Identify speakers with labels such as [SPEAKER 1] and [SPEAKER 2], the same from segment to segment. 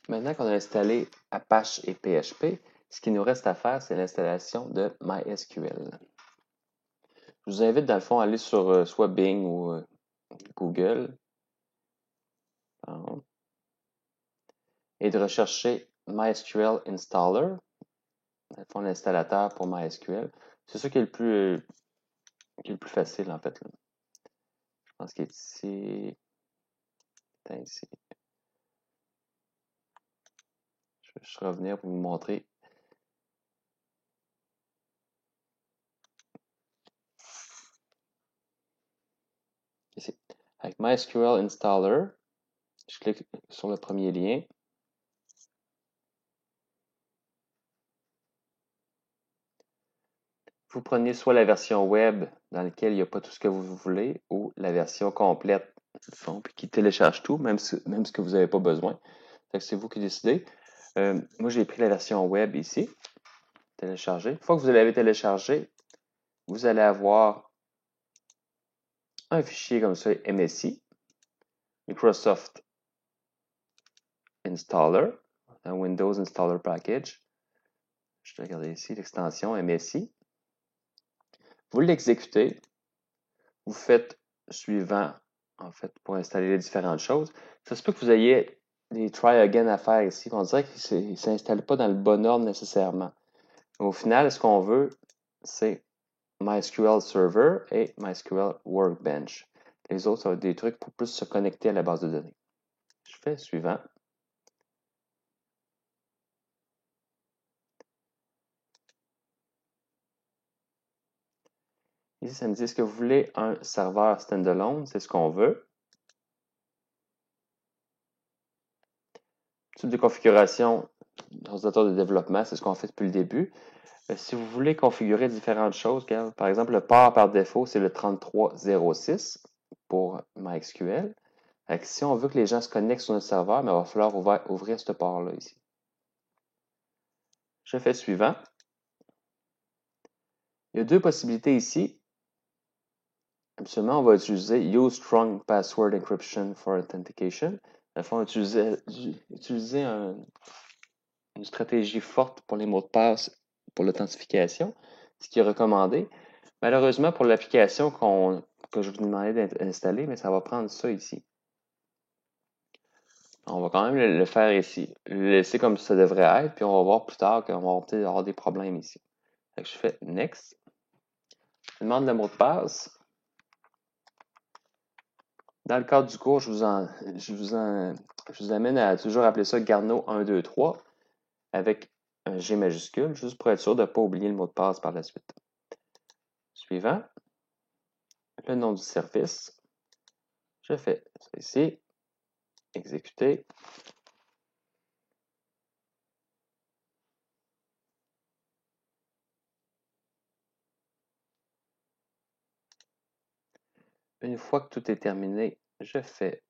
[SPEAKER 1] Maintenant qu'on a installé Apache et PHP, ce qui nous reste à faire, c'est l'installation de MySQL. Je vous invite, dans le fond, à aller sur soit Bing ou Google et de rechercher MySQL Installer, dans le fond, l'installateur pour MySQL. C'est ça qui est le plus facile, en fait. Là. Je pense qu'il est ici. Ici. Je vais revenir pour vous montrer. Ici. Avec MySQL Installer, je clique sur le premier lien. Vous prenez soit la version web dans laquelle il n'y a pas tout ce que vous voulez ou la version complète puis qui télécharge tout, même ce que vous n'avez pas besoin. C'est vous qui décidez. Moi, j'ai pris la version web ici, télécharger. Une fois que vous l'avez téléchargé, vous allez avoir un fichier comme ça, MSI, Microsoft Installer, un Windows Installer Package. Je vais regarder ici l'extension MSI. Vous l'exécutez. Vous faites suivant, en fait, pour installer les différentes choses. Ça se peut que vous ayez des try again à faire ici. On dirait qu'il ne s'installe pas dans le bon ordre nécessairement. Au final, ce qu'on veut, c'est MySQL Server et MySQL Workbench. Les autres, ça va être des trucs pour plus se connecter à la base de données. Je fais suivant. Ici, ça me dit, est-ce que vous voulez un serveur standalone? C'est ce qu'on veut. Type de configuration d'ordinateur de développement, c'est ce qu'on fait depuis le début. Si vous voulez configurer différentes choses, par exemple, le port par défaut, c'est le 3306 pour MySQL. Si on veut que les gens se connectent sur notre serveur, il va falloir ouvrir ce port-là ici. Je fais suivant. Il y a deux possibilités ici. Absolument, on va utiliser Use Strong Password Encryption for Authentication. Dans le fond, utiliser une stratégie forte pour les mots de passe pour l'authentification, ce qui est recommandé. Malheureusement, pour l'application que je vous demandais d'installer, mais ça va prendre ça ici. On va quand même le faire ici. Le laisser comme ça devrait être, puis on va voir plus tard qu'on va peut-être avoir des problèmes ici. Fait que je fais Next. Je demande le mot de passe. Dans le cadre du cours, je vous amène à toujours appeler ça Garneau 123 avec un G majuscule, juste pour être sûr de ne pas oublier le mot de passe par la suite. Suivant, le nom du service. Je fais ça ici, exécuter. Une fois que tout est terminé, je fais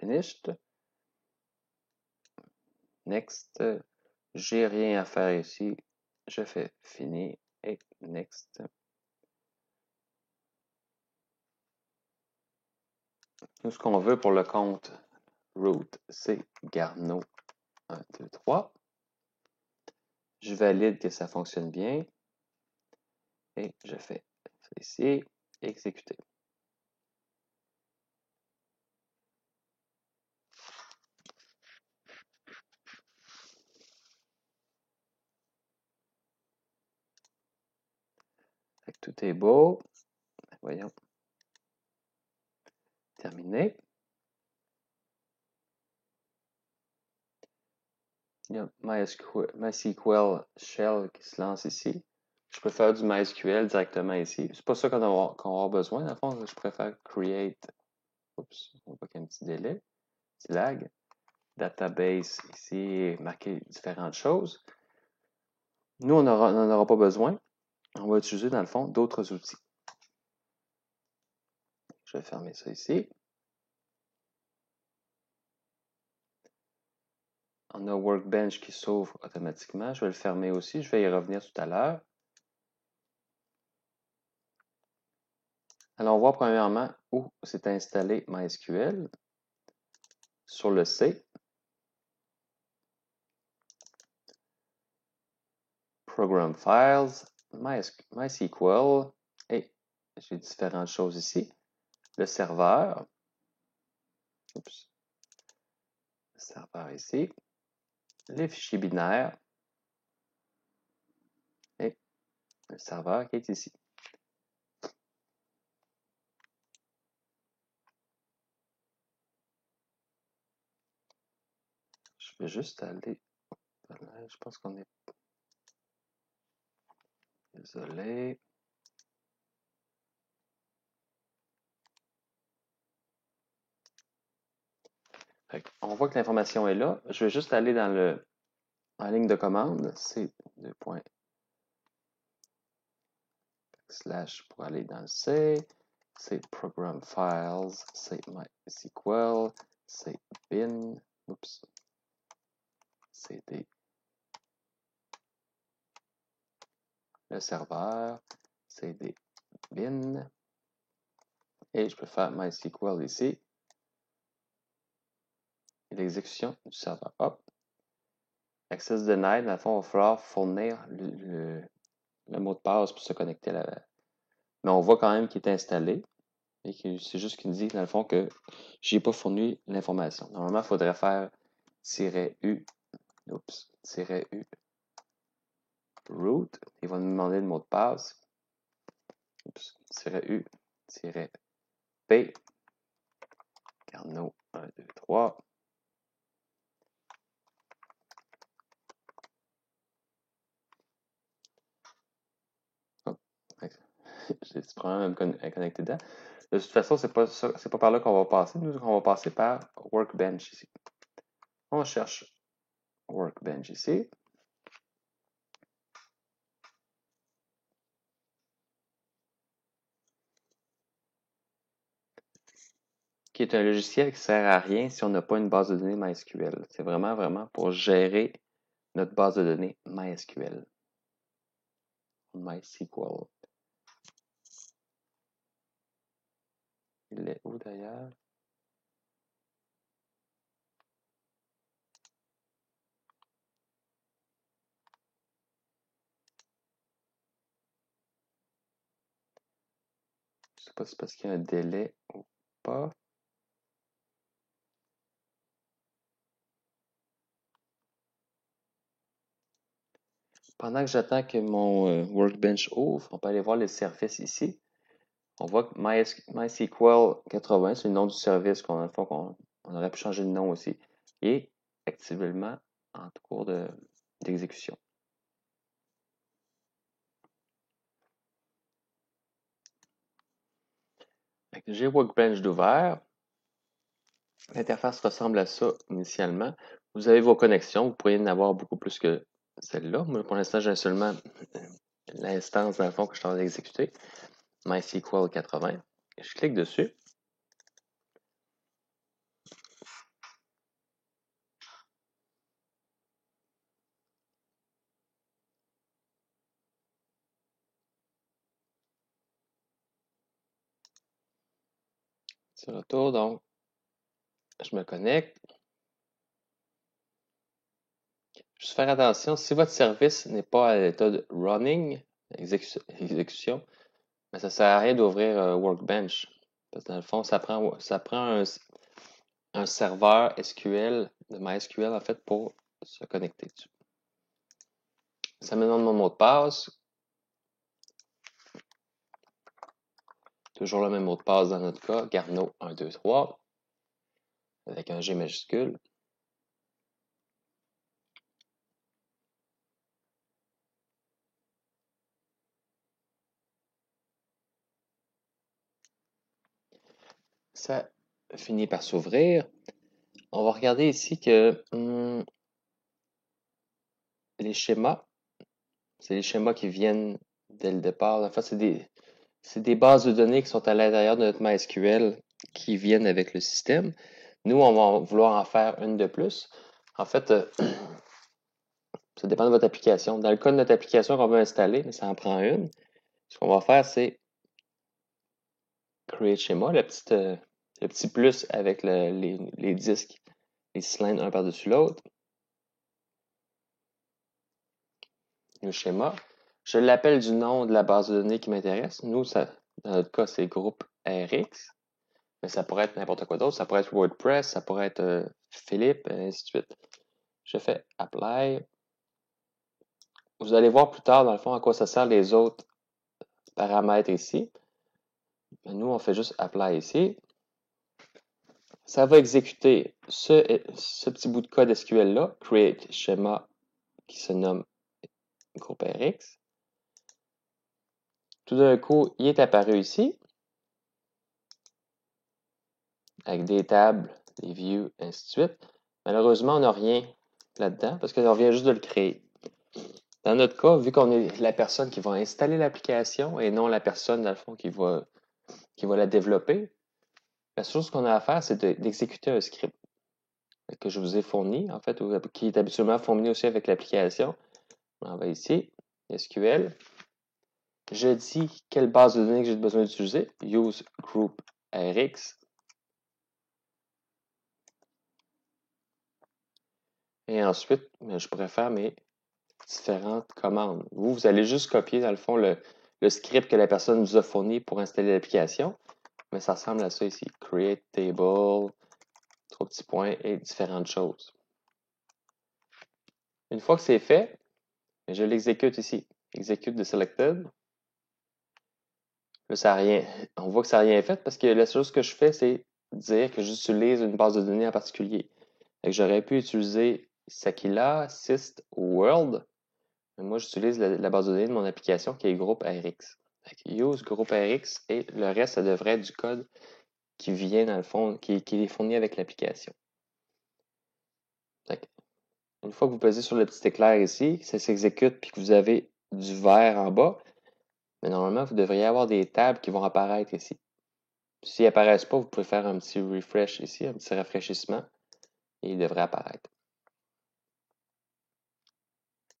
[SPEAKER 1] Finished. Next. J'ai rien à faire ici. Je fais Fini et Next. Nous, ce qu'on veut pour le compte root, c'est Garneau 1, 2, 3. Je valide que ça fonctionne bien. Et je fais ça ici, exécuter. Fait que tout est beau. Voyons. Terminé. Il y a MySQL Shell qui se lance ici. Je peux faire du MySQL directement ici. C'est pas ça qu'on va avoir besoin. Dans le fond, je préfère create. Oups, on voit qu'il y a un petit délai. Petit lag. Database ici, marquer différentes choses. Nous, on n'en aura pas besoin. On va utiliser, dans le fond, d'autres outils. Je vais fermer ça ici. On a Workbench qui s'ouvre automatiquement. Je vais le fermer aussi. Je vais y revenir tout à l'heure. Alors, on voit premièrement où s'est installé MySQL. Sur le C. Program Files, MySQL, et j'ai différentes choses ici. Le serveur, oups, le serveur ici, les fichiers binaires, et le serveur qui est ici. Je vais juste aller, je pense qu'on est, désolé. On voit que l'information est là. Je vais juste aller dans en ligne de commande, C / pour aller dans le C, c'est Program Files, c'est MySQL, c'est bin, oups, CD, le serveur, CD bin, et je peux faire MySQL ici, et l'exécution du serveur. Hop. Access denied, dans le fond, il va falloir fournir le mot de passe pour se connecter là. Mais on voit quand même qu'il est installé. Et que c'est juste qu'il me dit, dans le fond, que je n'ai pas fourni l'information. Normalement, il faudrait faire -u, oups, -u, root. Il va nous demander le mot de passe. Oups, -u, -p, Carnot 1, 2, 3. Oh, j'ai ce problème à me connecter dedans. De toute façon, c'est pas par là qu'on va passer. Nous, on va passer par Workbench ici. On cherche Workbench ici. Qui est un logiciel qui ne sert à rien si on n'a pas une base de données MySQL. C'est vraiment pour gérer notre base de données MySQL. MySQL. Il est où d'ailleurs? Je ne sais pas si c'est parce qu'il y a un délai ou pas. Pendant que j'attends que mon Workbench ouvre, on peut aller voir les services ici. On voit que MySQL 80, c'est le nom du service qu'on aurait pu changer de nom aussi, et actuellement en cours d'exécution. J'ai Workbench d'ouvert. L'interface ressemble à ça initialement. Vous avez vos connexions, vous pourriez en avoir beaucoup plus que celle-là. Moi, pour l'instant, j'ai seulement l'instance dans le fond que je suis en train d'exécuter. MySQL 80. Je clique dessus. C'est retour, donc je me connecte. Juste faire attention, si votre service n'est pas à l'état de running, exécution, mais ça ne sert à rien d'ouvrir Workbench. Parce que dans le fond, ça prend un serveur SQL, de MySQL en fait, pour se connecter dessus. Ça me demande mon mot de passe. Toujours le même mot de passe dans notre cas, Carnot 1, 2, 3, avec un G majuscule. Ça finit par s'ouvrir. On va regarder ici que les schémas, c'est les schémas qui viennent dès le départ. En fait, c'est des bases de données qui sont à l'intérieur de notre MySQL qui viennent avec le système. Nous, on va vouloir en faire une de plus. En fait, ça dépend de votre application. Dans le cas de notre application qu'on veut installer, mais ça en prend une. Ce qu'on va faire, c'est Create Schema, le petit plus avec les disques, les cylindres un par-dessus l'autre. le schéma. Je l'appelle du nom de la base de données qui m'intéresse. Nous, ça, dans notre cas, c'est groupe RX. Mais ça pourrait être n'importe quoi d'autre. Ça pourrait être WordPress, ça pourrait être Philippe, et ainsi de suite. Je fais Apply. Vous allez voir plus tard, dans le fond, à quoi ça sert les autres paramètres ici. Mais nous, on fait juste Apply ici. Ça va exécuter ce petit bout de code SQL-là, create schéma qui se nomme groupe RX. Tout d'un coup, il est apparu ici, avec des tables, des views, ainsi de suite. Malheureusement, on n'a rien là-dedans, parce qu'on vient juste de le créer. Dans notre cas, vu qu'on est la personne qui va installer l'application et non la personne, dans le fond, qui va la développer, la chose qu'on a à faire, c'est d'exécuter un script que je vous ai fourni, en fait, ou qui est habituellement fourni aussi avec l'application. On va ici, SQL. Je dis quelle base de données que j'ai besoin d'utiliser. Use group RX. Et ensuite, je pourrais faire mes différentes commandes. Vous allez juste copier, dans le fond, le script que la personne nous a fourni pour installer l'application. Mais ça ressemble à ça ici. Create table, 3 petits points et différentes choses. Une fois que c'est fait, je l'exécute ici. Execute the selected. Là, ça a rien. On voit que ça n'a rien fait parce que la chose que je fais, c'est dire que j'utilise une base de données en particulier. J'aurais pu utiliser Sakila, Syst ou World. Mais moi, j'utilise la base de données de mon application qui est groupe RX. Use groupe RX et le reste, ça devrait être du code qui vient dans le fond, qui est fourni avec l'application. Une fois que vous pesez sur le petit éclair ici, ça s'exécute puis que vous avez du vert en bas, mais normalement, vous devriez avoir des tables qui vont apparaître ici. S'ils n'apparaissent pas, vous pouvez faire un petit refresh ici, un petit rafraîchissement, et il devrait apparaître.